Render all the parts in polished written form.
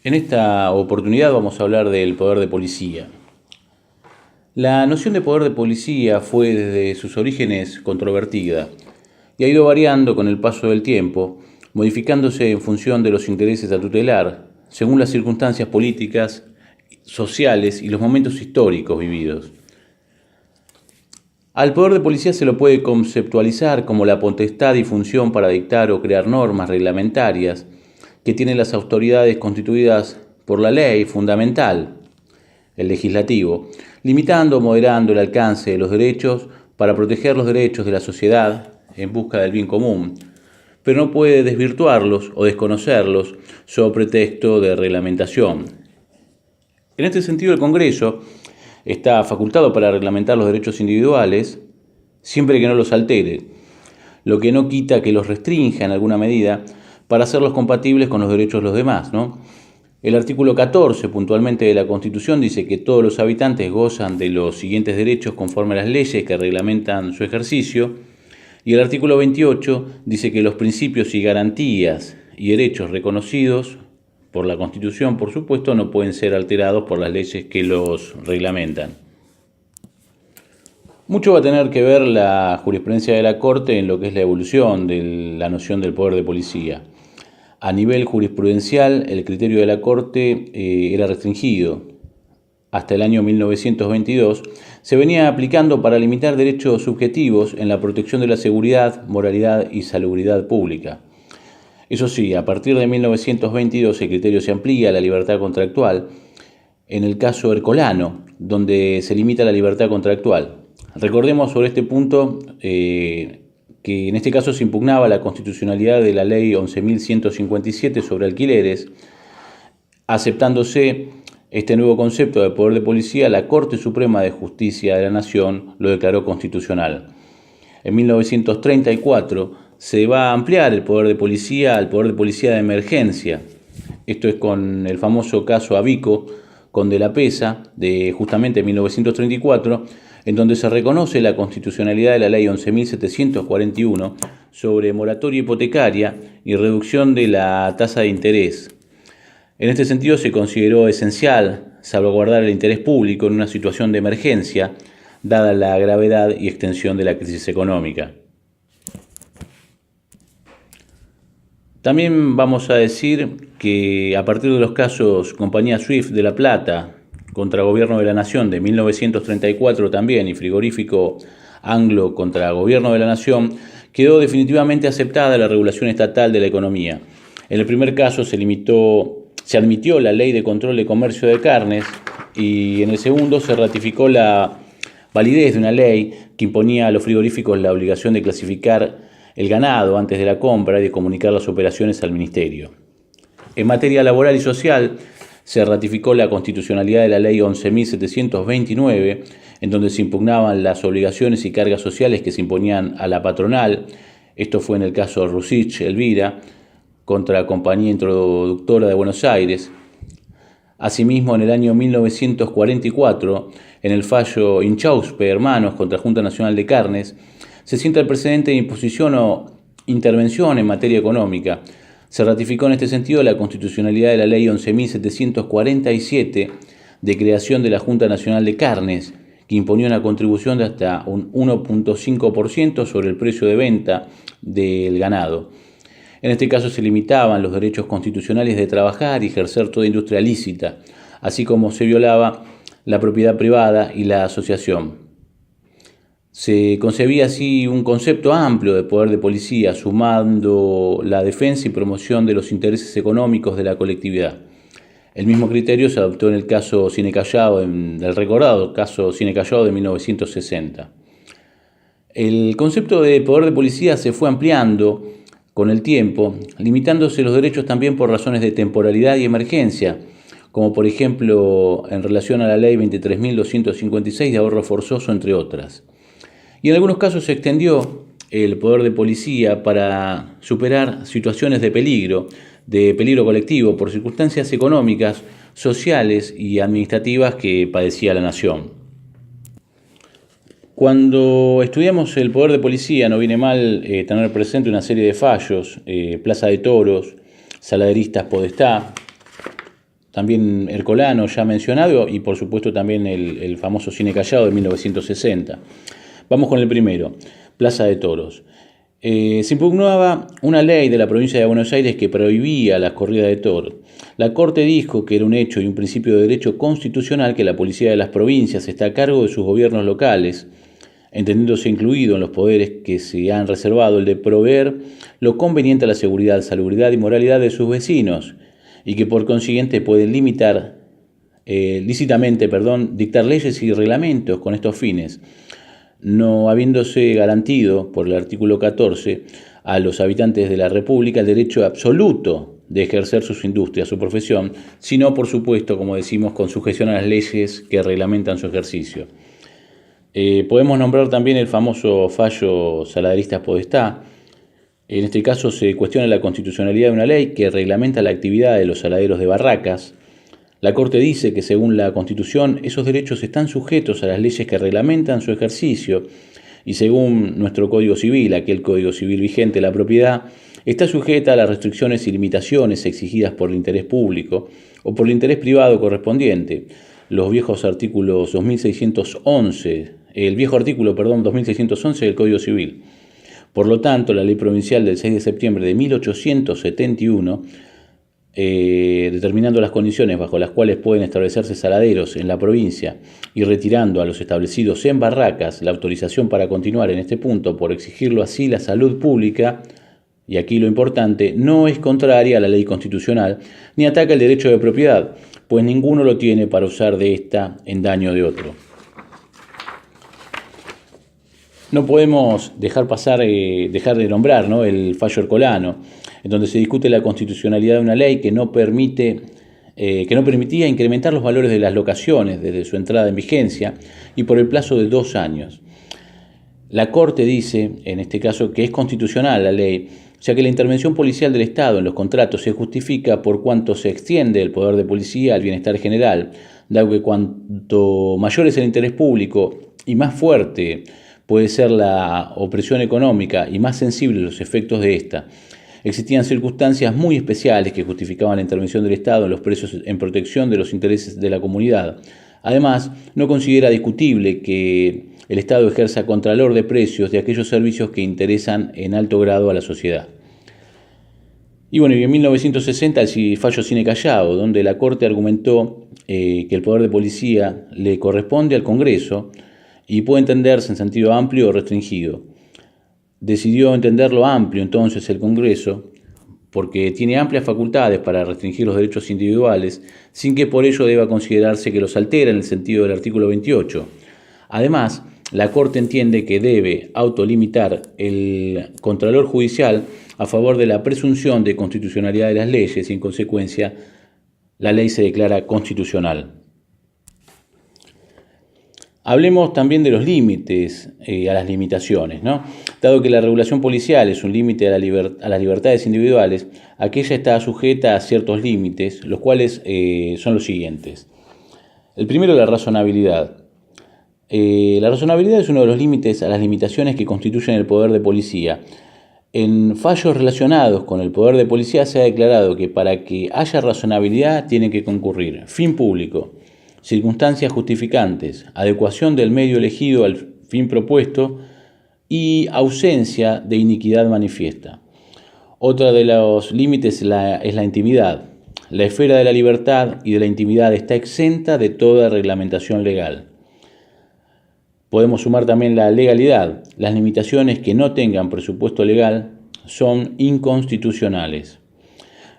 En esta oportunidad vamos a hablar del poder de policía. La noción de poder de policía fue desde sus orígenes controvertida y ha ido variando con el paso del tiempo, modificándose en función de los intereses a tutelar, según las circunstancias políticas, sociales y los momentos históricos vividos. Al poder de policía se lo puede conceptualizar como la potestad y función para dictar o crear normas reglamentarias que tienen las autoridades constituidas por la ley fundamental, el legislativo, limitando o moderando el alcance de los derechos para proteger los derechos de la sociedad en busca del bien común, pero no puede desvirtuarlos o desconocerlos sobre pretexto de reglamentación. En este sentido, el Congreso está facultado para reglamentar los derechos individuales siempre que no los altere, lo que no quita que los restrinja en alguna medida para hacerlos compatibles con los derechos de los demás, ¿no? El artículo 14 puntualmente de la Constitución dice que todos los habitantes gozan de los siguientes derechos conforme a las leyes que reglamentan su ejercicio, y el artículo 28 dice que los principios y garantías y derechos reconocidos por la Constitución, por supuesto, no pueden ser alterados por las leyes que los reglamentan. Mucho va a tener que ver la jurisprudencia de la Corte en lo que es la evolución de la noción del poder de policía. A nivel jurisprudencial, el criterio de la Corte era restringido. Hasta el año 1922 se venía aplicando para limitar derechos subjetivos en la protección de la seguridad, moralidad y salubridad pública. Eso sí, a partir de 1922 el criterio se amplía a la libertad contractual, en el caso Ercolano, donde se limita la libertad contractual. Recordemos sobre este punto que en este caso se impugnaba la constitucionalidad de la ley 11.157 sobre alquileres. Aceptándose este nuevo concepto de poder de policía, la Corte Suprema de Justicia de la Nación lo declaró constitucional. En 1934 se va a ampliar el poder de policía al poder de policía de emergencia. Esto es con el famoso caso Abico con De la Pesa, de justamente 1934, en donde se reconoce la constitucionalidad de la ley 11.741 sobre moratoria hipotecaria y reducción de la tasa de interés. En este sentido se consideró esencial salvaguardar el interés público en una situación de emergencia, dada la gravedad y extensión de la crisis económica. También vamos a decir que a partir de los casos Compañía Swift de La Plata contra Gobierno de la Nación de 1934 también y Frigorífico Anglo contra Gobierno de la Nación, quedó definitivamente aceptada la regulación estatal de la economía. En el primer caso se admitió la Ley de Control de Comercio de Carnes y en el segundo se ratificó la validez de una ley que imponía a los frigoríficos la obligación de clasificar el ganado antes de la compra y de comunicar las operaciones al Ministerio. En materia laboral y social, se ratificó la constitucionalidad de la ley 11.729, en donde se impugnaban las obligaciones y cargas sociales que se imponían a la patronal. Esto fue en el caso Rusich Elvira contra Compañía Introductora de Buenos Aires. Asimismo, en el año 1944, en el fallo Inchauspe Hermanos contra Junta Nacional de Carnes, se sienta el precedente de imposición o intervención en materia económica. Se ratificó en este sentido la constitucionalidad de la ley 11.747 de creación de la Junta Nacional de Carnes, que imponía una contribución de hasta un 1.5% sobre el precio de venta del ganado. En este caso se limitaban los derechos constitucionales de trabajar y ejercer toda industria lícita, así como se violaba la propiedad privada y la asociación. Se concebía así un concepto amplio de poder de policía, sumando la defensa y promoción de los intereses económicos de la colectividad. El mismo criterio se adoptó en el caso Cine Callao, el recordado caso Cine Callao de 1960. El concepto de poder de policía se fue ampliando con el tiempo, limitándose los derechos también por razones de temporalidad y emergencia, como por ejemplo en relación a la ley 23.256 de ahorro forzoso, entre otras. Y en algunos casos se extendió el poder de policía para superar situaciones de peligro colectivo por circunstancias económicas, sociales y administrativas que padecía la nación. Cuando estudiamos el poder de policía no viene mal tener presente una serie de fallos, Plaza de Toros, Saladeristas Podestá, también Ercolano ya mencionado y por supuesto también el famoso Cine Callao de 1960. Vamos con el primero, Plaza de Toros. Se impugnaba una ley de la provincia de Buenos Aires que prohibía las corridas de toros. La Corte dijo que era un hecho y un principio de derecho constitucional que la policía de las provincias está a cargo de sus gobiernos locales, entendiéndose incluido en los poderes que se han reservado el de proveer lo conveniente a la seguridad, salubridad y moralidad de sus vecinos, y que por consiguiente pueden lícitamente dictar leyes y reglamentos con estos fines, no habiéndose garantido por el artículo 14 a los habitantes de la República el derecho absoluto de ejercer sus industrias, su profesión, sino por supuesto, como decimos, con sujeción a las leyes que reglamentan su ejercicio. Podemos nombrar también el famoso fallo Saladeristas Podestá. En este caso se cuestiona la constitucionalidad de una ley que reglamenta la actividad de los saladeros de barracas. La Corte dice que según la Constitución esos derechos están sujetos a las leyes que reglamentan su ejercicio y según nuestro Código Civil, aquel Código Civil vigente, la propiedad está sujeta a las restricciones y limitaciones exigidas por el interés público o por el interés privado correspondiente. Los viejos artículos 2611, el viejo artículo, 2611 del Código Civil. Por lo tanto, la Ley Provincial del 6 de septiembre de 1871, determinando las condiciones bajo las cuales pueden establecerse saladeros en la provincia y retirando a los establecidos en barracas la autorización para continuar en este punto por exigirlo así la salud pública, y aquí lo importante, no es contraria a la ley constitucional ni ataca el derecho de propiedad, pues ninguno lo tiene para usar de esta en daño de otro. No podemos dejar de nombrar, ¿no?, el fallo Ercolano, en donde se discute la constitucionalidad de una ley que no permitía incrementar los valores de las locaciones desde su entrada en vigencia y por el plazo de 2 años. La Corte dice, en este caso, que es constitucional la ley, ya que la intervención policial del Estado en los contratos se justifica por cuanto se extiende el poder de policía al bienestar general, dado que cuanto mayor es el interés público y más fuerte puede ser la opresión económica y más sensibles los efectos de esta. Existían circunstancias muy especiales que justificaban la intervención del Estado en los precios en protección de los intereses de la comunidad. Además, no considera discutible que el Estado ejerza contralor de precios de aquellos servicios que interesan en alto grado a la sociedad. Y en 1960 el fallo Cine Callao, donde la Corte argumentó que el poder de policía le corresponde al Congreso y puede entenderse en sentido amplio o restringido. Decidió entenderlo amplio entonces el Congreso porque tiene amplias facultades para restringir los derechos individuales sin que por ello deba considerarse que los altera en el sentido del artículo 28. Además, la Corte entiende que debe autolimitar el Contralor Judicial a favor de la presunción de constitucionalidad de las leyes y en consecuencia la ley se declara constitucional. Hablemos también de los límites a las limitaciones, ¿no? Dado que la regulación policial es un límite a las libertades individuales, aquella está sujeta a ciertos límites, los cuales son los siguientes. El primero, la razonabilidad. La razonabilidad es uno de los límites a las limitaciones que constituyen el poder de policía. En fallos relacionados con el poder de policía se ha declarado que para que haya razonabilidad tiene que concurrir fin público, circunstancias justificantes, adecuación del medio elegido al fin propuesto y ausencia de iniquidad manifiesta. Otra de los límites es la intimidad. La esfera de la libertad y de la intimidad está exenta de toda reglamentación legal. Podemos sumar también la legalidad. Las limitaciones que no tengan presupuesto legal son inconstitucionales.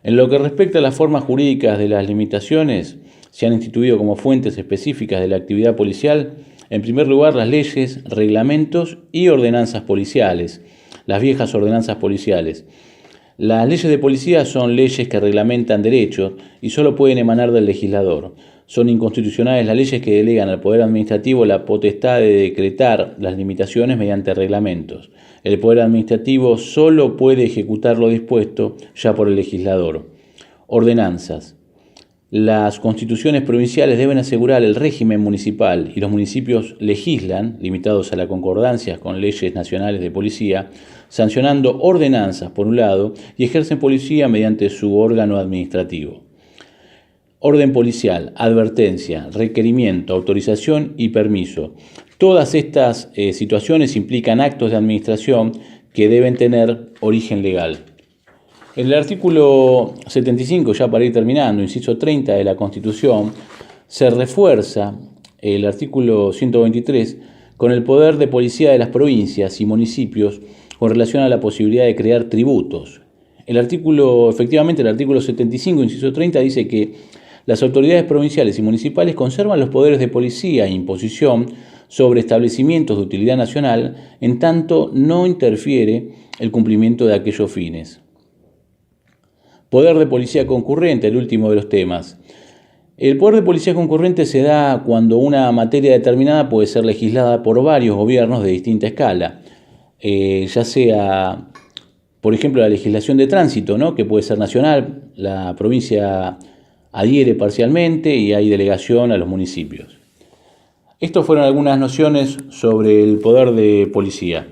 En lo que respecta a las formas jurídicas de las limitaciones, se han instituido como fuentes específicas de la actividad policial, en primer lugar, las leyes, reglamentos y ordenanzas policiales, las viejas ordenanzas policiales. Las leyes de policía son leyes que reglamentan derechos y solo pueden emanar del legislador. Son inconstitucionales las leyes que delegan al Poder Administrativo la potestad de decretar las limitaciones mediante reglamentos. El Poder Administrativo solo puede ejecutar lo dispuesto ya por el legislador. Ordenanzas. Las constituciones provinciales deben asegurar el régimen municipal y los municipios legislan, limitados a la concordancia con leyes nacionales de policía, sancionando ordenanzas por un lado y ejercen policía mediante su órgano administrativo. orden policial, advertencia, requerimiento, autorización y permiso. Todas estas situaciones implican actos de administración que deben tener origen legal. En el artículo 75, ya para ir terminando, inciso 30 de la Constitución, se refuerza el artículo 123 con el poder de policía de las provincias y municipios con relación a la posibilidad de crear tributos. Efectivamente, el artículo 75, inciso 30, dice que las autoridades provinciales y municipales conservan los poderes de policía e imposición sobre establecimientos de utilidad nacional, en tanto no interfiere el cumplimiento de aquellos fines. Poder de policía concurrente, el último de los temas. El poder de policía concurrente se da cuando una materia determinada puede ser legislada por varios gobiernos de distinta escala, ya sea, por ejemplo, la legislación de tránsito, ¿no?, que puede ser nacional, la provincia adhiere parcialmente y hay delegación a los municipios. Estas fueron algunas nociones sobre el poder de policía.